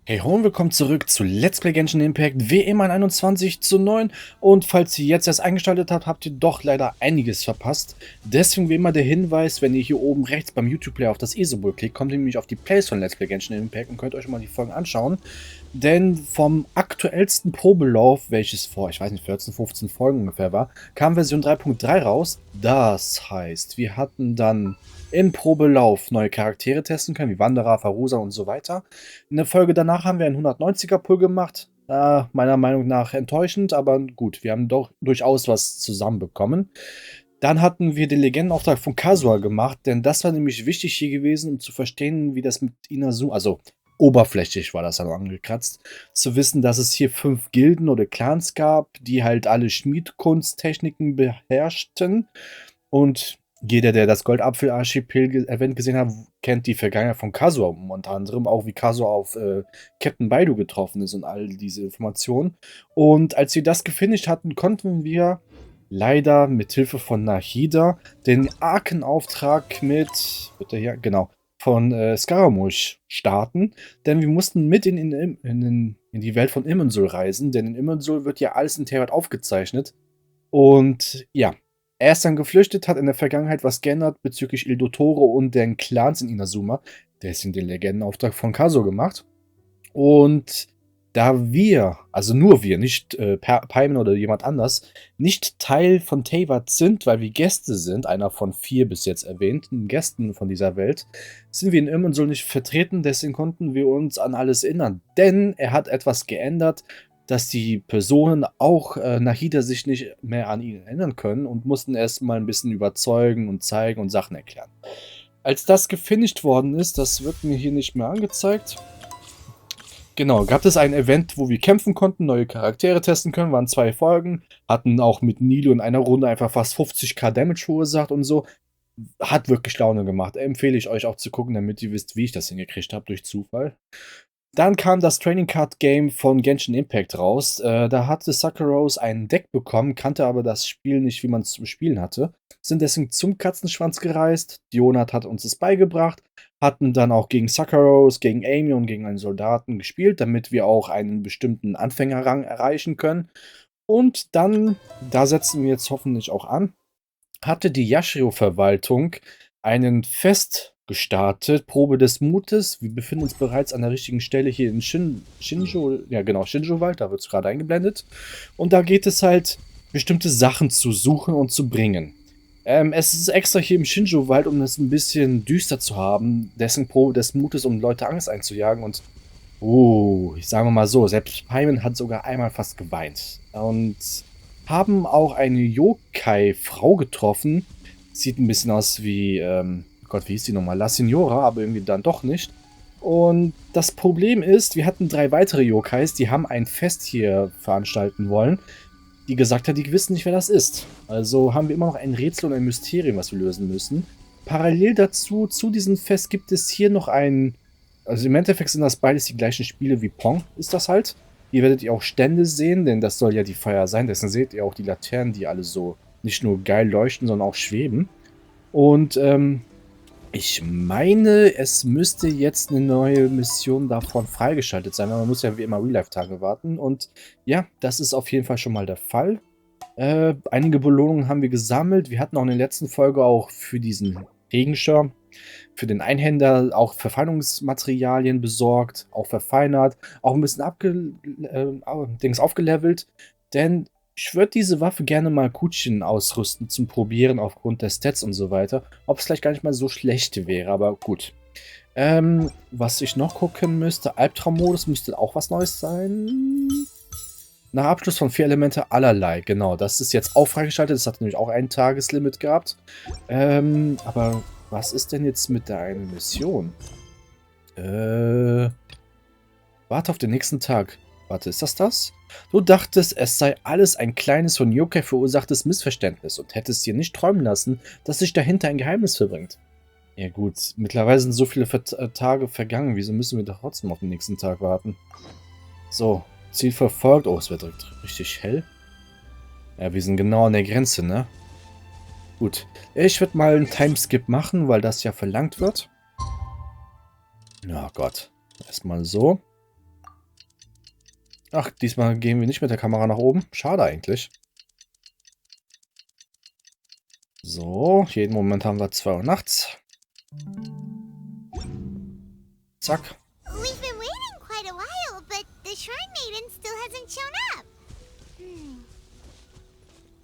Hey ho und willkommen zurück zu Let's Play Genshin Impact, wie immer in 21:9. Und falls ihr jetzt erst eingeschaltet habt, habt ihr doch leider einiges verpasst. Deswegen wie immer der Hinweis, wenn ihr hier oben rechts beim YouTube-Player auf das E-Symbol klickt, kommt ihr nämlich auf die Plays von Let's Play Genshin Impact und könnt euch mal die Folgen anschauen. Denn vom aktuellsten Probelauf, welches vor, ich weiß nicht, 14, 15 Folgen ungefähr war, kam Version 3.3 raus. Das heißt, wir hatten dann im Probelauf neue Charaktere testen können, wie Wanderer, Farusa und so weiter. In der Folge danach haben wir einen 190er-Pull gemacht. Meiner Meinung nach enttäuschend, aber gut, wir haben doch durchaus was zusammenbekommen. Dann hatten wir den Legendenauftrag von Kazuha gemacht, denn das war nämlich wichtig hier gewesen, um zu verstehen, wie das mit Inazuma, also oberflächlich war das dann angekratzt, zu wissen, dass es hier 5 Gilden oder Clans gab, die halt alle Schmiedkunsttechniken beherrschten. Und jeder, der das Goldapfel-Archipel-Event gesehen hat, kennt die Vergangenheit von Kazuha unter anderem, auch wie Kazuha auf Captain Baidu getroffen ist und all diese Informationen. Und als wir das gefinisht hatten, konnten wir leider mit Hilfe von NViDiA den Arkenauftrag mit, bitte hier, genau, von Scaramouche starten, denn wir mussten mit in die Welt von Irminsul reisen, denn in Irminsul wird ja alles in Teyvat aufgezeichnet. Und ja, er ist dann geflüchtet, hat in der Vergangenheit was geändert bezüglich Il Dottore und den Clans in Inazuma. Deswegen den Legendenauftrag von Kazuha gemacht. Und da wir, also nur wir, nicht Paimon oder jemand anders, nicht Teil von Teyvat sind, weil wir Gäste sind, einer von 4 bis jetzt erwähnten Gästen von dieser Welt, sind wir in Irminsul nicht vertreten, deswegen konnten wir uns an alles erinnern. Denn er hat etwas geändert, dass die Personen auch NViDiA sich nicht mehr an ihn erinnern können und mussten erst mal ein bisschen überzeugen und zeigen und Sachen erklären. Als das gefinisht worden ist, das wird mir hier nicht mehr angezeigt. Genau, gab es ein Event, wo wir kämpfen konnten, neue Charaktere testen können, waren 2 Folgen, hatten auch mit Nilo in einer Runde einfach fast 50.000 Damage verursacht und so. Hat wirklich Laune gemacht. Empfehle ich euch auch zu gucken, damit ihr wisst, wie ich das hingekriegt habe durch Zufall. Dann kam das Training Card Game von Genshin Impact raus. Da hatte Sakurose ein Deck bekommen, kannte aber das Spiel nicht, wie man es zu spielen hatte. Sind deswegen zum Katzenschwanz gereist. Dionat hat uns es beigebracht. Hatten dann auch gegen Sakurose, gegen Amy und gegen einen Soldaten gespielt, damit wir auch einen bestimmten Anfängerrang erreichen können. Und dann, da setzen wir jetzt hoffentlich auch an, hatte die Yashiro-Verwaltung einen Fest gestartet, Probe des Mutes. Wir befinden uns bereits an der richtigen Stelle hier in Shinjo, ja genau, Shinjo-Wald, da wird es gerade eingeblendet. Und da geht es halt, bestimmte Sachen zu suchen und zu bringen. Es ist extra hier im Shinjo-Wald, um das ein bisschen düster zu haben, dessen Probe des Mutes, um Leute Angst einzujagen. Und, ich sage mal so, selbst Paimon hat sogar einmal fast geweint. Und haben auch eine Youkai-Frau getroffen. Sieht ein bisschen aus wie, Gott, wie hieß die nochmal? La Signora, aber irgendwie dann doch nicht. Und das Problem ist, wir hatten 3 weitere Yokais, die haben ein Fest hier veranstalten wollen, die gesagt hat, die wissen nicht, wer das ist. Also haben wir immer noch ein Rätsel und ein Mysterium, was wir lösen müssen. Parallel dazu, zu diesem Fest gibt es hier noch ein, also im Endeffekt sind das beides die gleichen Spiele wie Pong, ist das halt. Hier werdet ihr auch Stände sehen, denn das soll ja die Feier sein. Deswegen seht ihr auch die Laternen, die alle so nicht nur geil leuchten, sondern auch schweben. Und ich meine, es müsste jetzt eine neue Mission davon freigeschaltet sein, aber man muss ja wie immer Real-Life-Tage warten. Und ja, das ist auf jeden Fall schon mal der Fall. Einige Belohnungen haben wir gesammelt. Wir hatten auch in der letzten Folge auch für diesen Regenschirm, für den Einhänder auch Verfeinerungsmaterialien besorgt, auch verfeinert, auch ein bisschen aufgelevelt. Denn ich würde diese Waffe gerne mal Kutschen ausrüsten zum Probieren aufgrund der Stats und so weiter. Ob es vielleicht gar nicht mal so schlecht wäre, aber gut. Was ich noch gucken müsste, Albtraummodus müsste auch was Neues sein. Nach Abschluss von 4 Elemente allerlei, genau. Das ist jetzt auch freigeschaltet, das hat nämlich auch ein Tageslimit gehabt. Aber was ist denn jetzt mit der einen Mission? Warte auf den nächsten Tag. Warte, ist das das? Du dachtest, es sei alles ein kleines von Youkai verursachtes Missverständnis und hättest dir nicht träumen lassen, dass sich dahinter ein Geheimnis verbringt. Ja gut, mittlerweile sind so viele Tage vergangen. Wieso müssen wir doch trotzdem auf den nächsten Tag warten? So, Ziel verfolgt. Oh, es wird direkt richtig hell. Ja, wir sind genau an der Grenze, ne? Gut, ich würde mal einen Timeskip machen, weil das ja verlangt wird. Oh Gott, erstmal so. Ach, diesmal gehen wir nicht mit der Kamera nach oben. Schade eigentlich. So, jeden Moment haben wir 2 Uhr nachts. Zack. We've been waiting quite a while, but the Shrine Maiden still hasn't shown up.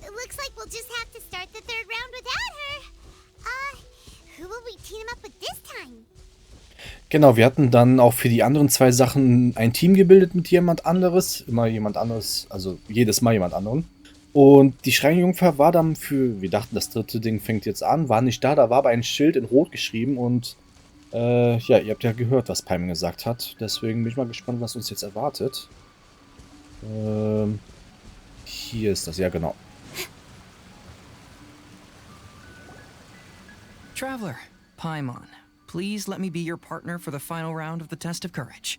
It looks like we'll just have to start the third round without her. Who will we team up with this time? Genau, wir hatten dann auch für die anderen 2 Sachen ein Team gebildet mit jemand anderes. Immer jemand anderes, also jedes Mal jemand anderen. Und die Schreinjungfer war dann für, wir dachten, das dritte Ding fängt jetzt an, war nicht da, da war aber ein Schild in Rot geschrieben und ja, ihr habt ja gehört, was Paimon gesagt hat. Deswegen bin ich mal gespannt, was uns jetzt erwartet. Hier ist das, ja genau. Traveler, Paimon, please let me be your partner for the final round of the test of courage.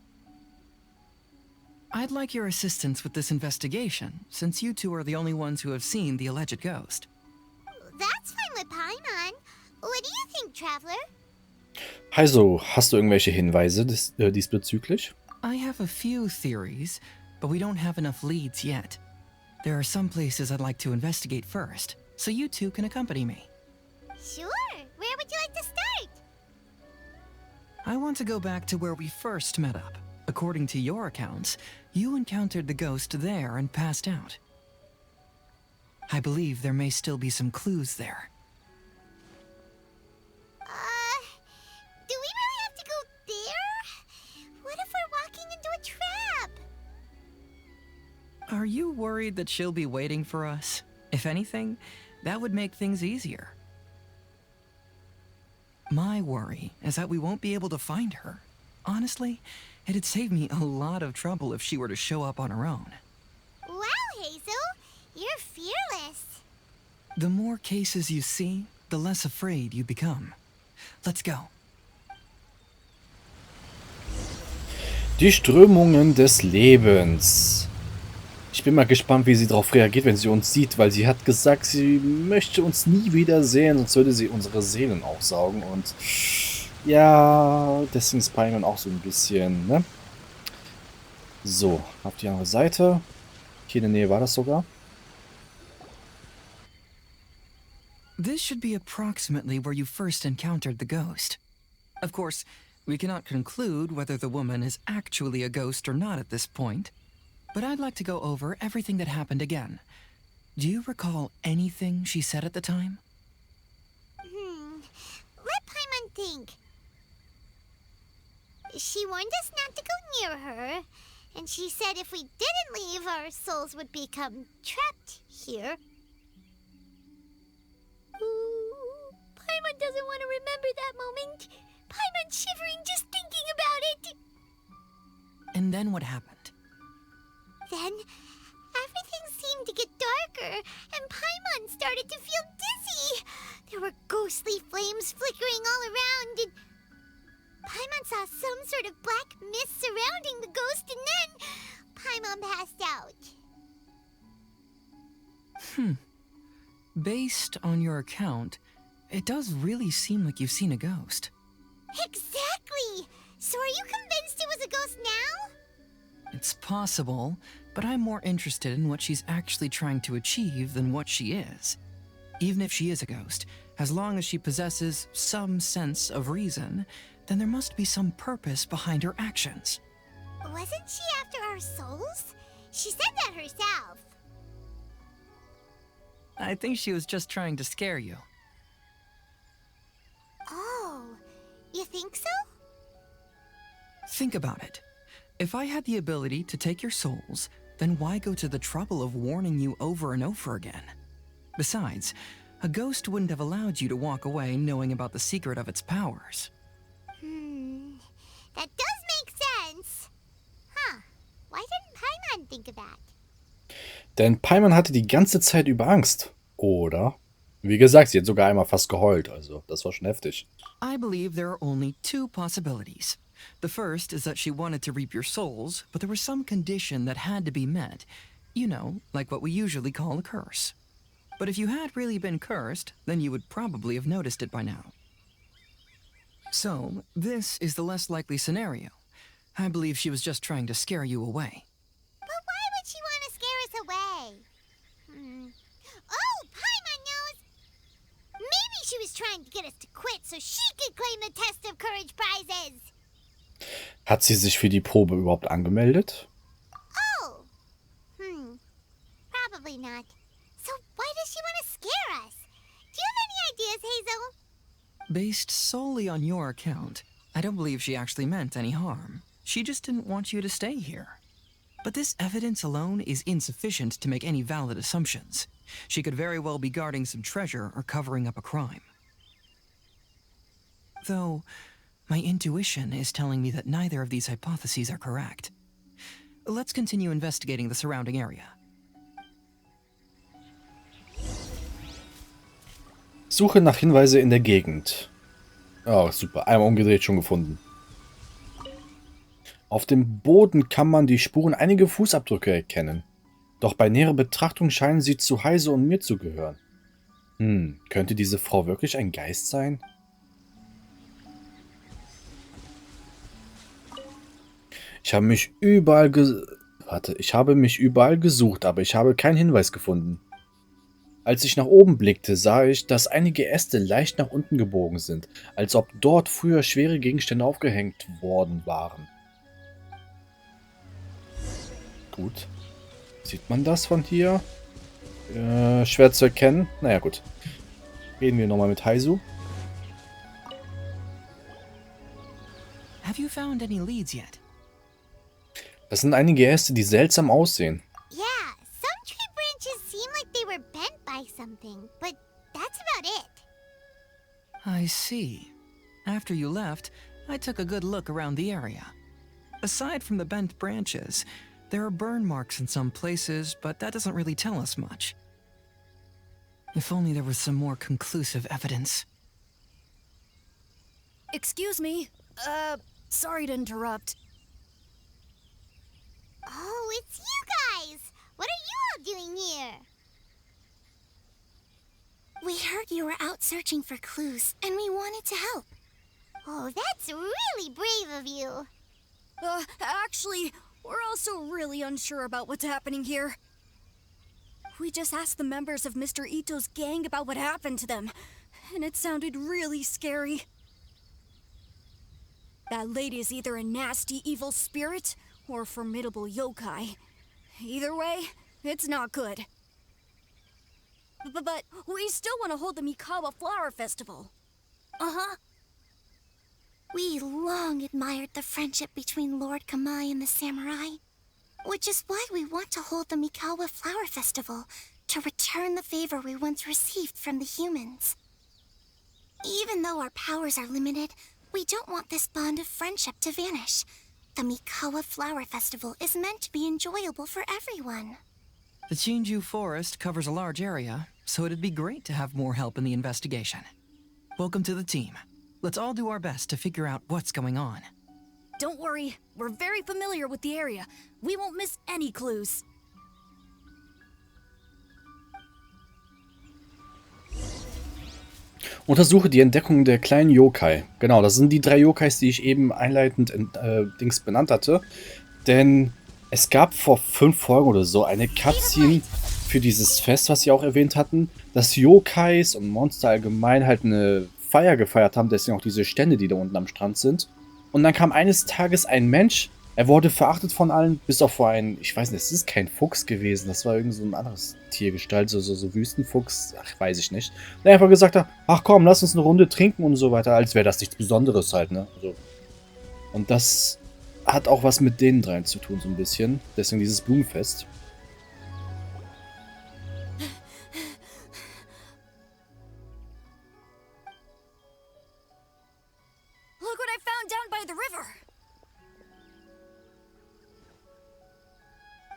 I'd like your assistance with this investigation, since you two are the only ones who have seen the alleged ghost. That's fine with Paimon. What do you think, Traveler? Also, hast du irgendwelche Hinweise diesbezüglich? I have a few theories, but we don't have enough leads yet. There are some places I'd like to investigate first, so you two can accompany me. Sure. Where would you like to start? I want to go back to where we first met up. According to your accounts, you encountered the ghost there and passed out. I believe there may still be some clues there. Do we really have to go there? What if we're walking into a trap? Are you worried that she'll be waiting for us? If anything, that would make things easier. My worry is that we won't be able to find her. Honestly, it'd save me a lot of trouble if she were to show up on her own. Wow, Hazel, you're fearless. The more cases you see, the less afraid you become. Let's go. Die Strömungen des Lebens. Ich bin mal gespannt, wie sie darauf reagiert, wenn sie uns sieht, weil sie hat gesagt, sie möchte uns nie wiedersehen, sonst würde sie unsere Seelen aufsaugen. Und ja, deswegen ist Paimon auch so ein bisschen, ne? So, auf die andere Seite. Hier in der Nähe war das sogar. This should be approximately where you first encountered the ghost. Of course, we cannot conclude whether the woman is actually a ghost or not at this point, but I'd like to go over everything that happened again. Do you recall anything she said at the time? Let Paimon think. She warned us not to go near her, and she said if we didn't leave, our souls would become trapped here. Ooh, Paimon doesn't want to remember that moment. Paimon's shivering just thinking about it. And then what happened? Then, everything seemed to get darker, and Paimon started to feel dizzy. There were ghostly flames flickering all around, and Paimon saw some sort of black mist surrounding the ghost, and then Paimon passed out. Based on your account, it does really seem like you've seen a ghost. Exactly! So are you convinced it was a ghost now? It's possible, but I'm more interested in what she's actually trying to achieve than what she is. Even if she is a ghost, as long as she possesses some sense of reason, then there must be some purpose behind her actions. Wasn't she after our souls? She said that herself. I think she was just trying to scare you. Oh, you think so? Think about it. If I had the ability to take your souls, then why go to the trouble of warning you over and over again? Besides, a ghost wouldn't have allowed you to walk away knowing about the secret of its powers. That does make sense. Huh, why didn't Paimon think of that? Denn Paimon hatte die ganze Zeit über Angst, oder? Wie gesagt, sie hat sogar einmal fast geheult, also das war schon heftig. I believe there are only two possibilities. The first is that she wanted to reap your souls, but there was some condition that had to be met. You know, like what we usually call a curse. But if you had really been cursed, then you would probably have noticed it by now. So, this is the less likely scenario. I believe she was just trying to scare you away. But Hat sie sich für die Probe überhaupt angemeldet? Oh! Probably not. So why does she want to scare us? Do you have any ideas, Hazel? Based solely on your account, I don't believe she actually meant any harm. She just didn't want you to stay here. But this evidence alone is insufficient to make any valid assumptions. She could very well be guarding some treasure or covering up a crime. Though, my intuition is telling me that neither of these hypotheses are correct. Let's continue investigating the surrounding area. Suche nach Hinweise in der Gegend. Oh, super. Einmal umgedreht, schon gefunden. Auf dem Boden kann man die Spuren einiger Fußabdrücke erkennen. Doch bei näherer Betrachtung scheinen sie zu Heise und mir zu gehören. Könnte diese Frau wirklich ein Geist sein? Ich habe mich überall gesucht, aber ich habe keinen Hinweis gefunden. Als ich nach oben blickte, sah ich, dass einige Äste leicht nach unten gebogen sind, als ob dort früher schwere Gegenstände aufgehängt worden waren. Gut. Sieht man das von hier? Schwer zu erkennen. Naja, gut. Reden wir nochmal mit Haizu. Have you found any leads yet? Das sind einige Äste, die seltsam aussehen. Yeah, some tree branches seem like they were bent by something, but that's about it. I see. After you left, I took a good look around the area. Aside from the bent branches, there are burn marks in some places, but that doesn't really tell us much. If only there was some more conclusive evidence. Excuse me. Sorry to interrupt. Oh, it's you guys! What are you all doing here? We heard you were out searching for clues, and we wanted to help. Oh, that's really brave of you. Actually, we're also really unsure about what's happening here. We just asked the members of Mr. Ito's gang about what happened to them, and it sounded really scary. That lady is either a nasty evil spirit or a formidable yokai. Either way, it's not good. But we still want to hold the Mikawa Flower Festival. Uh-huh. We long admired the friendship between Lord Kamai and the samurai, which is why we want to hold the Mikawa Flower Festival, to return the favor we once received from the humans. Even though our powers are limited, we don't want this bond of friendship to vanish. The Mikawa Flower Festival is meant to be enjoyable for everyone. The Chinju Forest covers a large area, so it'd be great to have more help in the investigation. Welcome to the team. Let's all do our best to figure out what's going on. Don't worry, we're very familiar with the area. We won't miss any clues. Untersuche die Entdeckung der kleinen Yokai. Genau, das sind die 3 Yokais, die ich eben einleitend benannt hatte. Denn es gab vor 5 Folgen oder so eine Cutscene für dieses Fest, was sie auch erwähnt hatten, dass Yokais und Monster allgemein halt eine Feier gefeiert haben, deswegen auch diese Stände, die da unten am Strand sind. Und dann kam eines Tages ein Mensch, er wurde verachtet von allen, bis auf vor einen, ich weiß nicht, es ist kein Fuchs gewesen, das war irgend so ein anderes Tiergestalt, so Wüstenfuchs, ach, weiß ich nicht. Der einfach gesagt hat, ach komm, lass uns eine Runde trinken und so weiter, als wäre das nichts Besonderes halt, ne? Also. Und das hat auch was mit den dreien zu tun, so ein bisschen, deswegen dieses Blumenfest. Look what I found down by the river!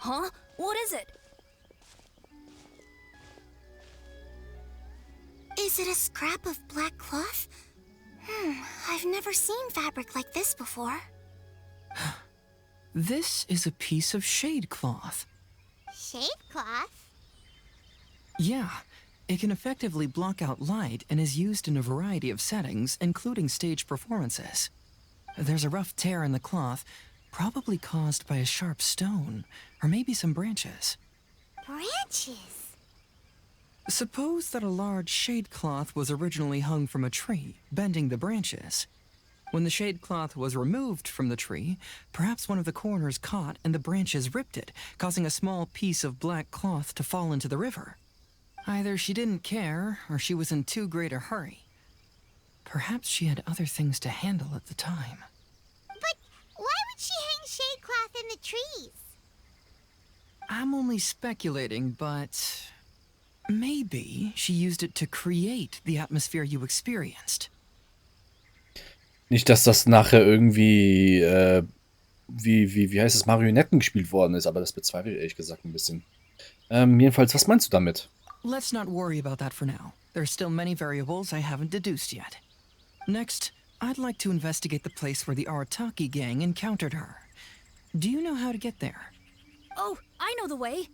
Huh? What is it? Is it a scrap of black cloth? I've never seen fabric like this before. This is a piece of shade cloth. Shade cloth? Yeah, it can effectively block out light and is used in a variety of settings, including stage performances. There's a rough tear in the cloth, probably caused by a sharp stone, or maybe some branches. Branches? Suppose that a large shade cloth was originally hung from a tree, bending the branches. When the shade cloth was removed from the tree, perhaps one of the corners caught and the branches ripped it, causing a small piece of black cloth to fall into the river. Either she didn't care, or she was in too great a hurry. Perhaps she had other things to handle at the time. But why would she hang shade cloth in the trees? I'm only speculating, but maybe she used it to create the atmosphere you experienced. Nicht, dass das nachher irgendwie, wie heißt es, Marionetten gespielt worden ist, aber das bezweifle ich ehrlich gesagt ein bisschen. Jedenfalls, was meinst du damit? Let's not worry about that for now. There's still many variables I haven't deduced yet. Next, I'd like to investigate the place where the Arataki gang encountered her. Do you know how to get there? Oh, I know the way.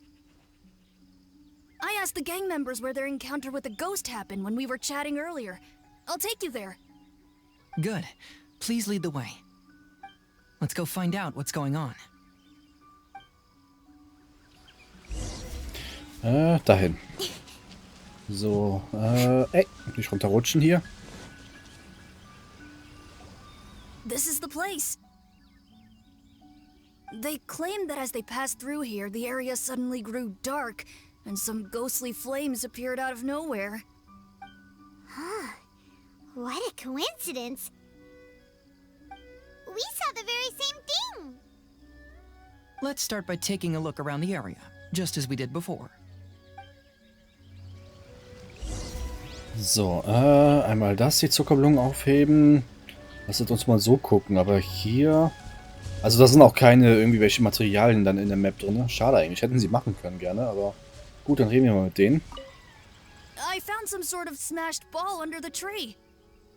I asked the gang members where their encounter with the ghost happened when we were chatting earlier. I'll take you there. Good. Please lead the way. Let's go find out what's going on. Dahin. So, ey, nicht runterrutschen hier. This is the place. They claimed that as they passed through here, the area suddenly grew dark, and some ghostly flames appeared out of nowhere. What a coincidence. We saw the very same thing. Let's start by taking a look around the area, just as we did before. So, einmal das, die Zuckerblumen aufheben. Lasst uns mal so gucken, aber hier... Also da sind auch keine irgendwie welche Materialien dann in der Map drin. Schade eigentlich, hätten sie machen können gerne, aber... Gut, dann reden wir mal mit denen. I found some sort of smashed ball under the tree.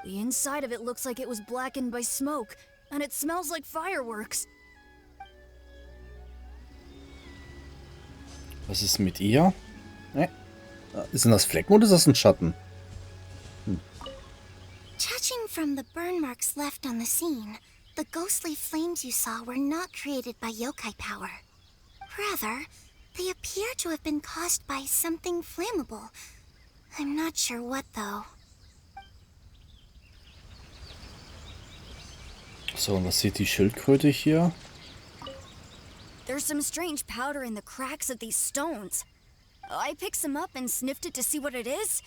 The inside of it looks like it was blackened by smoke, and it smells like fireworks. Was ist mit ihr? Sind das Flecken oder ist das ein Schatten? Judging from the burn marks left on the scene, the ghostly flames you saw were not created by yokai power. Rather, they appear to have been caused by something flammable. I'm not sure what, though. So, und was sieht die Schildkröte hier? There's some strange powder in the cracks of these stones. I picked some up and sniffed it to see what it is,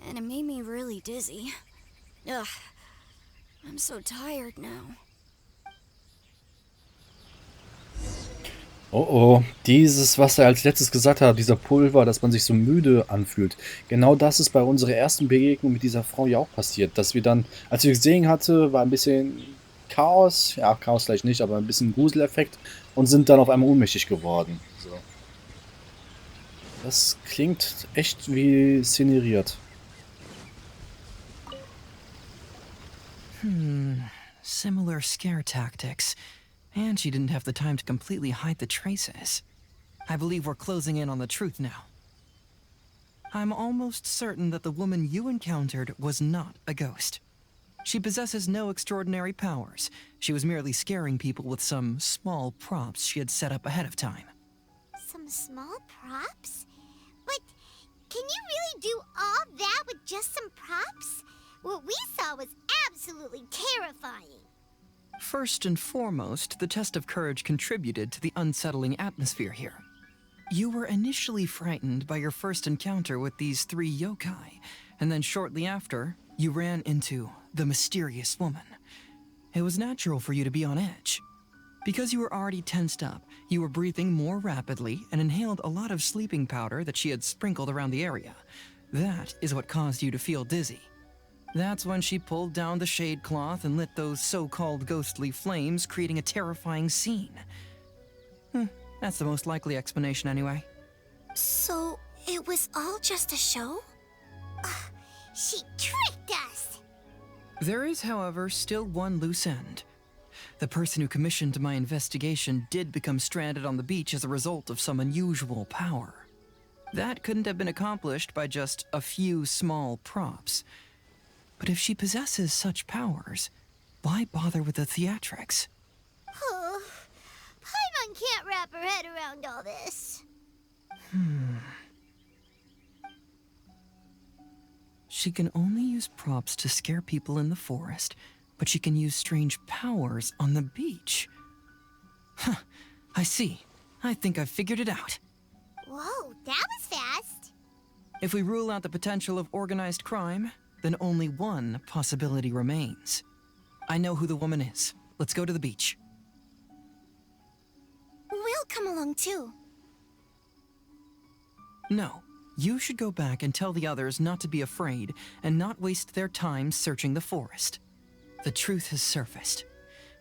and it made me really dizzy. Ugh, I'm so tired now. Oh oh, dieses, was er als letztes gesagt hat, dieser Pulver, dass man sich so müde anfühlt. Genau das ist bei unserer ersten Begegnung mit dieser Frau ja auch passiert. Dass wir dann, als wir gesehen hatte, war ein bisschen Chaos. Ja, Chaos vielleicht nicht, aber ein bisschen Gruseleffekt. Und sind dann auf einmal ohnmächtig geworden. So. Das klingt echt wie szeneriert. Similar scare tactics. And she didn't have the time to completely hide the traces. I believe we're closing in on the truth now. I'm almost certain that the woman you encountered was not a ghost. She possesses no extraordinary powers. She was merely scaring people with some small props she had set up ahead of time. Some small props? But can you really do all that with just some props? What we saw was absolutely terrifying. First and foremost, the test of courage contributed to the unsettling atmosphere here. You were initially frightened by your first encounter with these three yokai, and then shortly after, you ran into the mysterious woman. It was natural for you to be on edge. Because you were already tensed up, you were breathing more rapidly and inhaled a lot of sleeping powder that she had sprinkled around the area. That is what caused you to feel dizzy. That's when she pulled down the shade cloth and lit those so-called ghostly flames, creating a terrifying scene. That's the most likely explanation anyway. So, it was all just a show? She tricked us! There is, however, still one loose end. The person who commissioned my investigation did become stranded on the beach as a result of some unusual power. That couldn't have been accomplished by just a few small props. But if she possesses such powers, why bother with the theatrics? Paimon can't wrap her head around all this. She can only use props to scare people in the forest, but she can use strange powers on the beach. Huh, I see. I think I've figured it out. Whoa, that was fast. If we rule out the potential of organized crime, then only one possibility remains. I know who the woman is. Let's go to the beach. We'll come along too. No, you should go back and tell the others not to be afraid and not waste their time searching the forest. The truth has surfaced.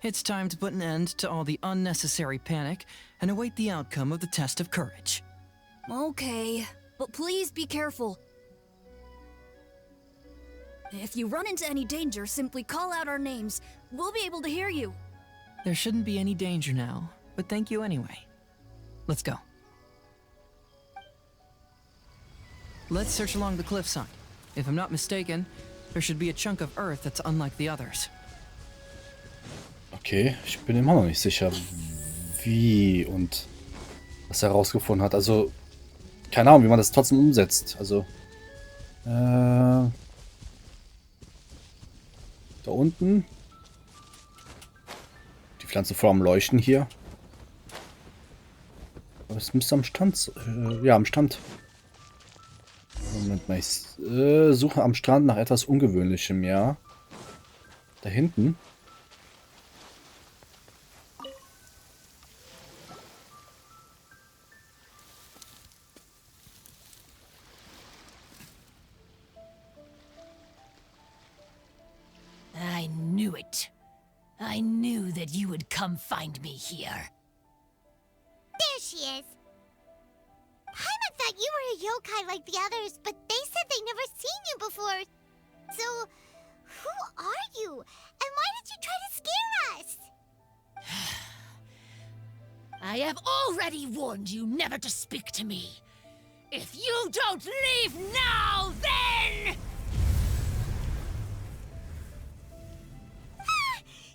It's time to put an end to all the unnecessary panic and await the outcome of the test of courage. Okay, but please be careful. If you run into any danger, simply call out our names. We'll be able to hear you. There shouldn't be any danger now, but thank you anyway. Let's go. Let's search along the cliffside. If I'm not mistaken, there should be a chunk of earth that's unlike the others. Okay, ich bin immer noch nicht sicher, wie und was er herausgefunden hat. Also, keine Ahnung, wie man das trotzdem umsetzt. Also, da unten. Die Pflanze vor am Leuchten hier. Aber es müsste am Stand. Ja, am Stand. Moment mal, ich suche am Strand nach etwas Ungewöhnlichem, ja. Da hinten. I knew it. I knew that you would come find me here. There she is. Paimon thought you were a yokai like the others, but they said they never seen you before. So, who are you? And why did you try to scare us? I have already warned you never to speak to me. If you don't leave now, then...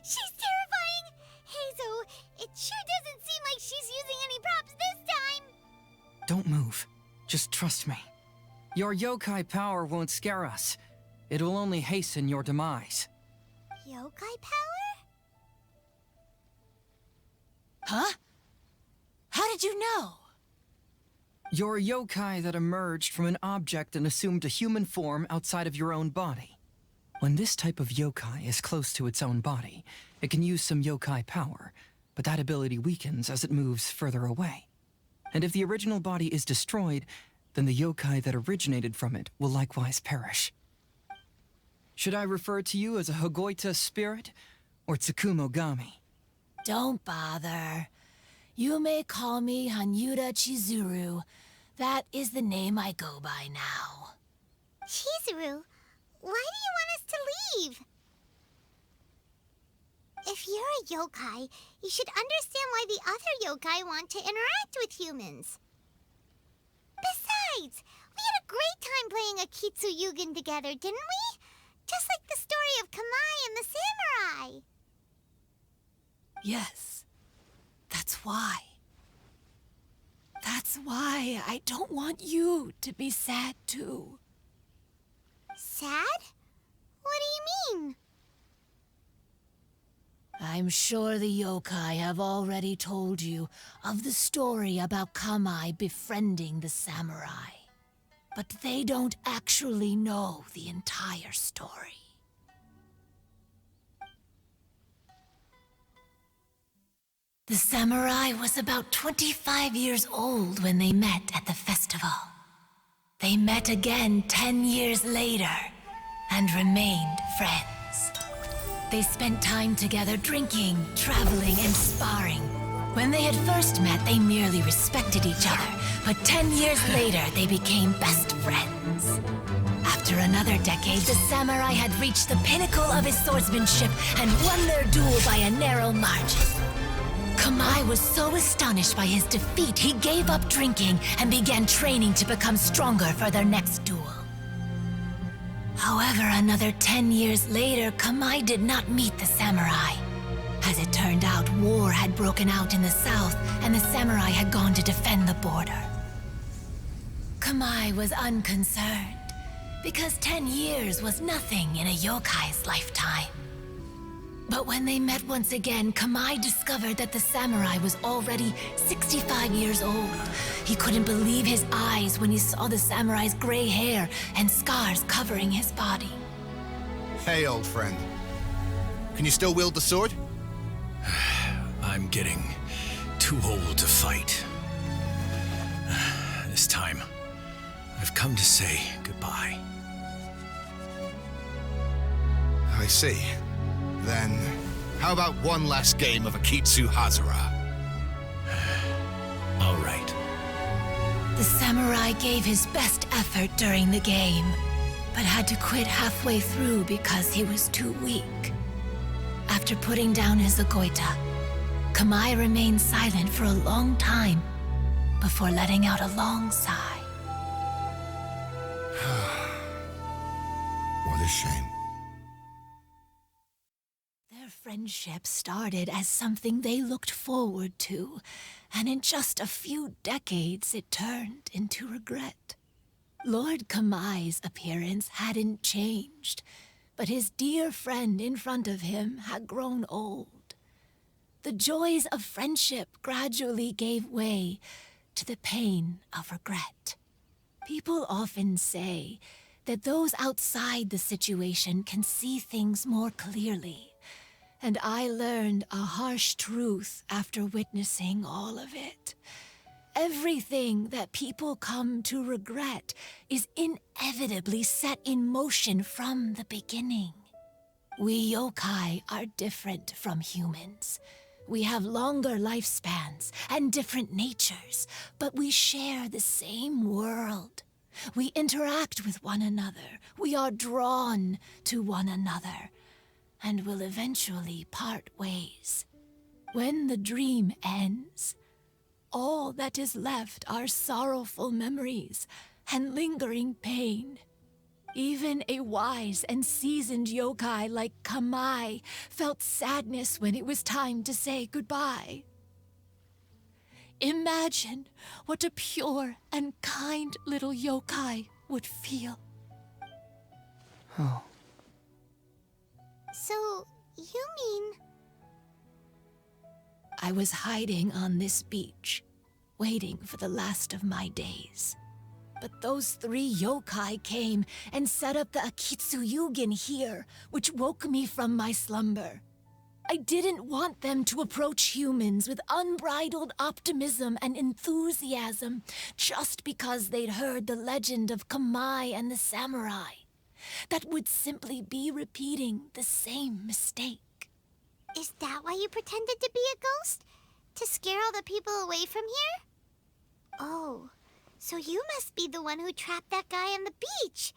She's terrifying! Hazel, it sure doesn't seem like she's using any props this time! Don't move. Just trust me. Your yokai power won't scare us. It will only hasten your demise. Yokai power? Huh? How did you know? You're a yokai that emerged from an object and assumed a human form outside of your own body. When this type of yokai is close to its own body, it can use some yokai power, but that ability weakens as it moves further away. And if the original body is destroyed, then the yokai that originated from it will likewise perish. Should I refer to you as a Hagoita spirit or Tsukumogami? Don't bother. You may call me Hanyuda Chizuru. That is the name I go by now. Chizuru, why do you want us to leave? If you're a yokai, you should understand why the other yokai want to interact with humans. Besides, we had a great time playing Akitsu Yugen together, didn't we? Just like the story of Kamai and the samurai. Yes, that's why. That's why I don't want you to be sad too. Sad? What do you mean? I'm sure the yokai have already told you of the story about Kamai befriending the samurai. But they don't actually know the entire story. The samurai was about 25 years old when they met at the festival. They met again 10 years later and remained friends. They spent time together drinking, traveling, and sparring. When they had first met, they merely respected each other, but 10 years later, they became best friends. After another decade, the samurai had reached the pinnacle of his swordsmanship and won their duel by a narrow margin. Kamai was so astonished by his defeat, he gave up drinking and began training to become stronger for their next duel. However, another 10 years later, Kamai did not meet the samurai. As it turned out, war had broken out in the south, and the samurai had gone to defend the border. Kamai was unconcerned, because 10 years was nothing in a yokai's lifetime. But when they met once again, Kamai discovered that the samurai was already 65 years old. He couldn't believe his eyes when he saw the samurai's gray hair and scars covering his body. Hey, old friend. Can you still wield the sword? I'm getting too old to fight. This time, I've come to say goodbye. I see. Then, how about one last game of Akitsu Haneasobi? All right. The samurai gave his best effort during the game, but had to quit halfway through because he was too weak. After putting down his agoita, Kamai remained silent for a long time before letting out a long sigh. What a shame. Their friendship started as something they looked forward to, and in just a few decades it turned into regret. Lord Kamai's appearance hadn't changed, but his dear friend in front of him had grown old. The joys of friendship gradually gave way to the pain of regret. People often say that those outside the situation can see things more clearly, and I learned a harsh truth after witnessing all of it. Everything that people come to regret is inevitably set in motion from the beginning. We yokai are different from humans. We have longer lifespans and different natures, but we share the same world. We interact with one another. We are drawn to one another, and will eventually part ways. When the dream ends, all that is left are sorrowful memories and lingering pain. Even a wise and seasoned yokai like Kamai felt sadness when it was time to say goodbye. Imagine what a pure and kind little yokai would feel. Oh. So, you mean... I was hiding on this beach, waiting for the last of my days. But those 3 yokai came and set up the Akitsu Yugin here, which woke me from my slumber. I didn't want them to approach humans with unbridled optimism and enthusiasm just because they'd heard the legend of Kamai and the samurai. That would simply be repeating the same mistake. Is that why you pretended to be a ghost? To scare all the people away from here? Oh, so you must be the one who trapped that guy on the beach.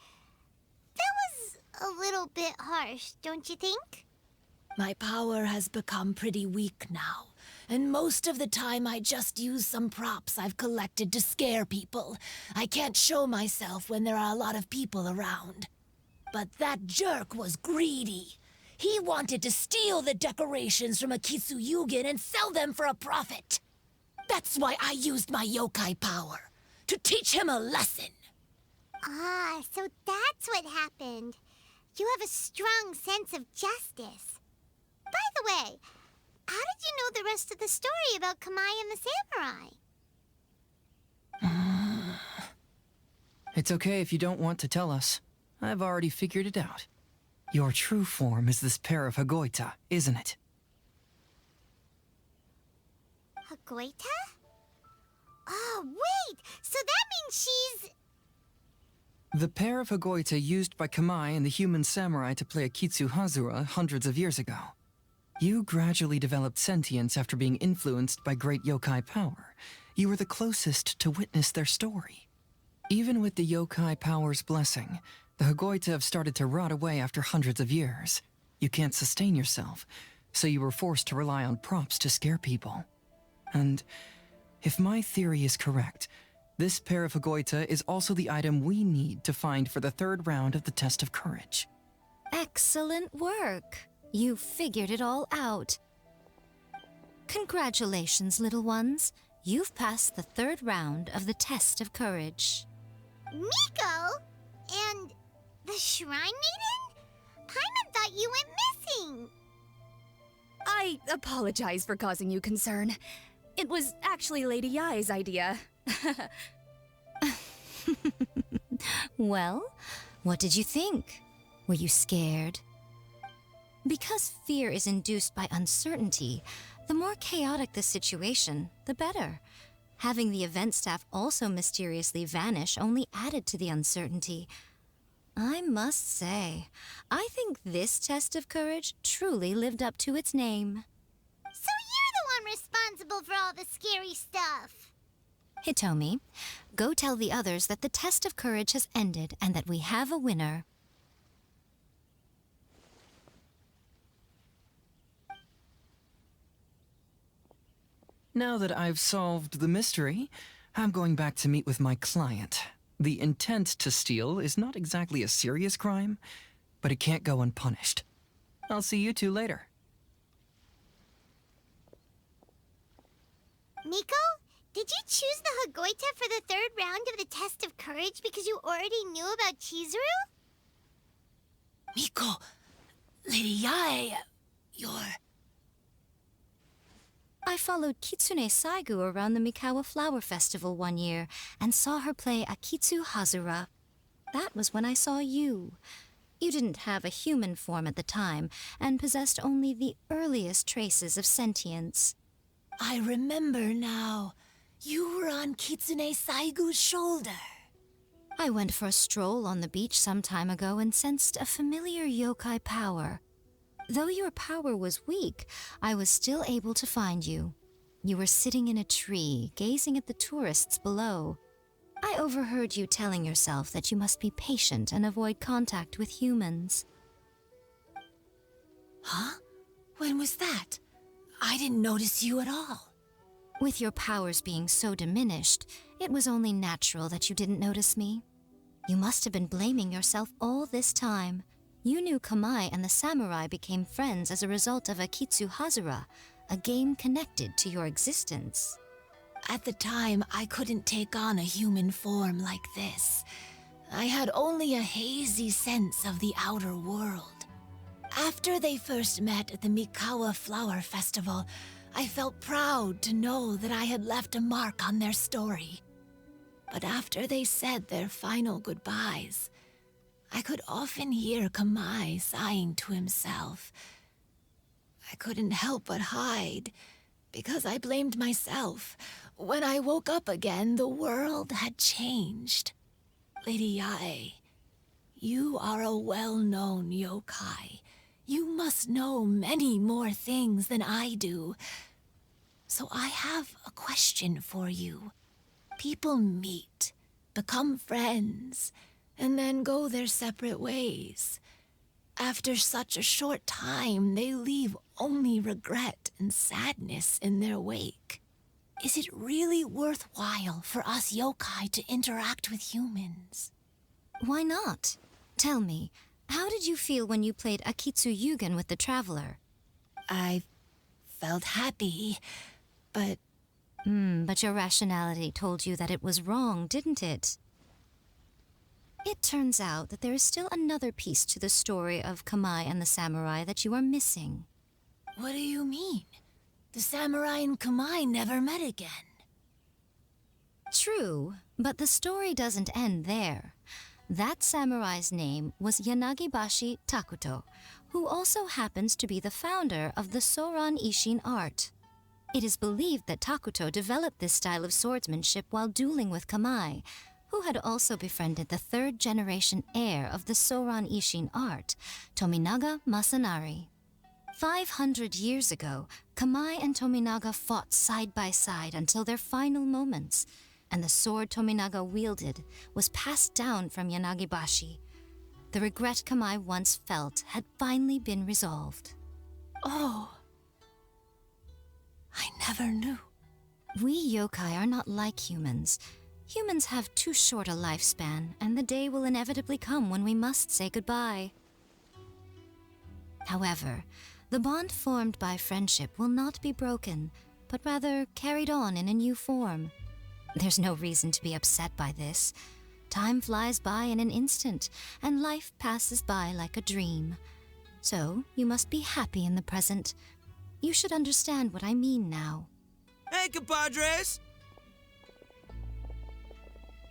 That was a little bit harsh, don't you think? My power has become pretty weak now, and most of the time I just use some props I've collected to scare people. I can't show myself when there are a lot of people around. But that jerk was greedy. He wanted to steal the decorations from Akitsu Yugin and sell them for a profit. That's why I used my yokai power, to teach him a lesson. Ah, so that's what happened. You have a strong sense of justice. By the way, how did you know the rest of the story about Kamai and the samurai? It's okay if you don't want to tell us. I've already figured it out. Your true form is this pair of Hagoita, isn't it? Hagoita? Oh, wait! So that means she's... The pair of Hagoita used by Kamai and the human samurai to play Akitsu Haneasobi hundreds of years ago. You gradually developed sentience after being influenced by great yokai power. You were the closest to witness their story. Even with the yokai power's blessing, the Hagoita have started to rot away after hundreds of years. You can't sustain yourself, so you were forced to rely on props to scare people. And if my theory is correct, this pair of Hagoita is also the item we need to find for the 3rd round of the test of courage. Excellent work. You figured it all out. Congratulations, little ones. You've passed the 3rd round of the test of courage. Miko? And the Shrine Maiden? Paimon thought you went missing. I apologize for causing you concern. It was actually Lady Yae's idea. Well, what did you think? Were you scared? Because fear is induced by uncertainty, the more chaotic the situation, the better. Having the event staff also mysteriously vanish only added to the uncertainty. I must say, I think this test of courage truly lived up to its name. So you're the one responsible for all the scary stuff. Hitomi, go tell the others that the test of courage has ended and that we have a winner. Now that I've solved the mystery, I'm going back to meet with my client. The intent to steal is not exactly a serious crime, but it can't go unpunished. I'll see you two later. Miko, did you choose the Hagoita for the third round of the test of courage because you already knew about Chizuru? Miko, Lady Yae, you're... I followed Kitsune Saigu around the Mikawa Flower Festival one year and saw her play Akitsu Hazura. That was when I saw you. You didn't have a human form at the time and possessed only the earliest traces of sentience. I remember now. You were on Kitsune Saigu's shoulder. I went for a stroll on the beach some time ago and sensed a familiar yokai power. Though your power was weak, I was still able to find you. You were sitting in a tree, gazing at the tourists below. I overheard you telling yourself that you must be patient and avoid contact with humans. Huh? When was that? I didn't notice you at all. With your powers being so diminished, it was only natural that you didn't notice me. You must have been blaming yourself all this time. You knew Kamai and the samurai became friends as a result of Akitsu Hazura, a game connected to your existence. At the time, I couldn't take on a human form like this. I had only a hazy sense of the outer world. After they first met at the Mikawa Flower Festival, I felt proud to know that I had left a mark on their story. But after they said their final goodbyes, I could often hear Kamai sighing to himself. I couldn't help but hide, because I blamed myself. When I woke up again, the world had changed. Lady Yae, you are a well-known yokai. You must know many more things than I do. So I have a question for you. People meet, become friends, and then go their separate ways. After such a short time, they leave only regret and sadness in their wake. Is it really worthwhile for us yokai to interact with humans? Why not? Tell me, how did you feel when you played Akitsu Yugen with the Traveler? I felt happy, but... But your rationality told you that it was wrong, didn't it? It turns out that there is still another piece to the story of Kamai and the samurai that you are missing. What do you mean? The samurai and Kamai never met again. True, but the story doesn't end there. That samurai's name was Yanagibashi Takuto, who also happens to be the founder of the Soran Ishin art. It is believed that Takuto developed this style of swordsmanship while dueling with Kamai, who had also befriended the third-generation heir of the Soran Ishin art, Tominaga Masanari. 500 years ago, Kamai and Tominaga fought side by side until their final moments, and the sword Tominaga wielded was passed down from Yanagibashi. The regret Kamai once felt had finally been resolved. Oh, I never knew. We yokai are not like humans. Humans have too short a lifespan, and the day will inevitably come when we must say goodbye. However, the bond formed by friendship will not be broken, but rather carried on in a new form. There's no reason to be upset by this. Time flies by in an instant, and life passes by like a dream. So, you must be happy in the present. You should understand what I mean now. Hey, compadres!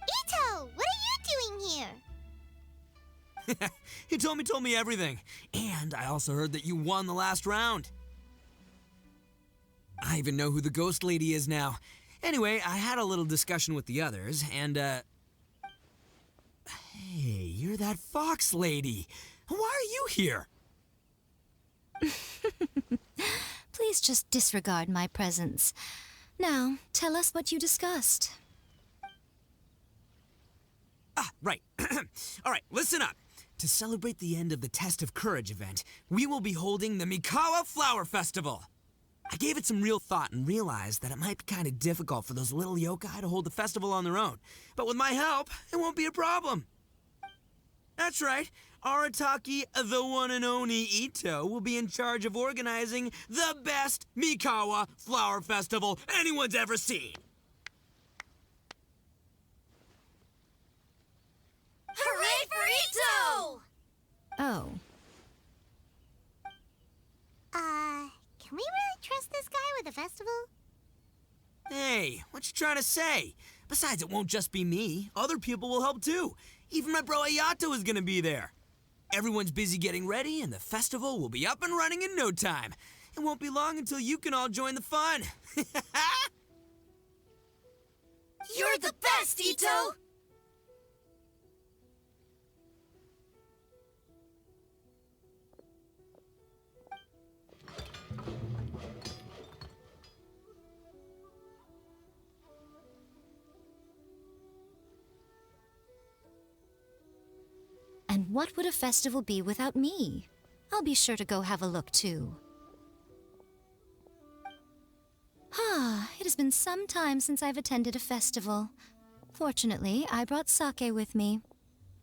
Ito, what are you doing here? He told me everything. And I also heard that you won the last round. I even know who the ghost lady is now. Anyway, I had a little discussion with the others, and, Hey, you're that fox lady. Why are you here? Please just disregard my presence. Now, tell us what you discussed. Ah, right. All right, listen up. To celebrate the end of the Test of Courage event, we will be holding the Mikawa Flower Festival. I gave it some real thought and realized that it might be kind of difficult for those little yokai to hold the festival on their own. But with my help, it won't be a problem. That's right. Arataki, the one and only Ito, will be in charge of organizing the best Mikawa Flower Festival anyone's ever seen. Hooray for Ito! Oh. Can we really trust this guy with the festival? Hey, what you trying to say? Besides, it won't just be me. Other people will help too. Even my bro Ayato is gonna be there. Everyone's busy getting ready, and the festival will be up and running in no time. It won't be long until you can all join the fun. You're the best, Ito! And what would a festival be without me? I'll be sure to go have a look too. It has been some time since I've attended a festival. Fortunately, I brought sake with me.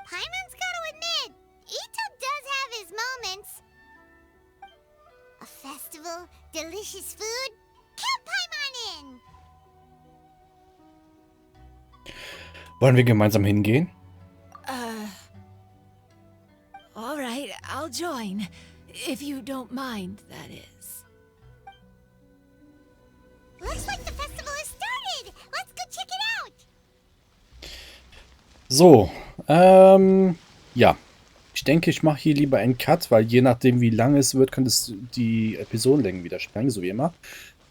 Paimon's gotta admit, Ito does have his moments. A festival, delicious food, count Paimon in! Wollen wir gemeinsam hingehen? All right, I'll join. If you don't mind, that is. Looks like the festival has started! Let's go check it out! So, ja. Ich denke, ich mache hier lieber einen Cut, weil je nachdem, wie lang es wird, könnte es die Episodenlängen wieder sprengen, so wie immer.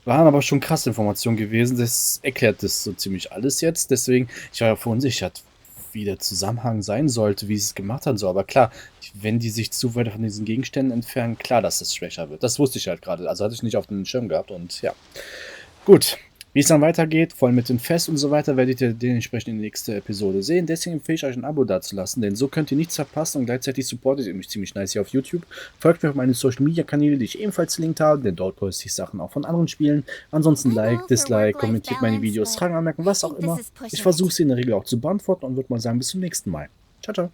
Waren aber schon krasse Informationen gewesen. Das erklärt das so ziemlich alles jetzt. Deswegen, ich war ja verunsichert, wie der Zusammenhang sein sollte, wie sie es gemacht haben soll. Aber klar, wenn die sich zu weit von diesen Gegenständen entfernen, klar, dass das schwächer wird. Das wusste ich halt gerade. Also hatte ich nicht auf den Schirm gehabt und ja. Gut. Wie es dann weitergeht, vor allem mit dem Fest und so weiter, werdet ihr dementsprechend in der nächsten Episode sehen. Deswegen empfehle ich euch ein Abo dazulassen, denn so könnt ihr nichts verpassen und gleichzeitig supportet ihr mich ziemlich nice hier auf YouTube. Folgt mir auf meine Social Media Kanäle, die ich ebenfalls verlinkt habe, denn dort poste ich Sachen auch von anderen Spielen. Ansonsten Like, Dislike, kommentiert meine Videos, Fragen, Anmerkungen, was auch immer. Ich versuche sie in der Regel auch zu beantworten und würde mal sagen, bis zum nächsten Mal. Ciao, ciao.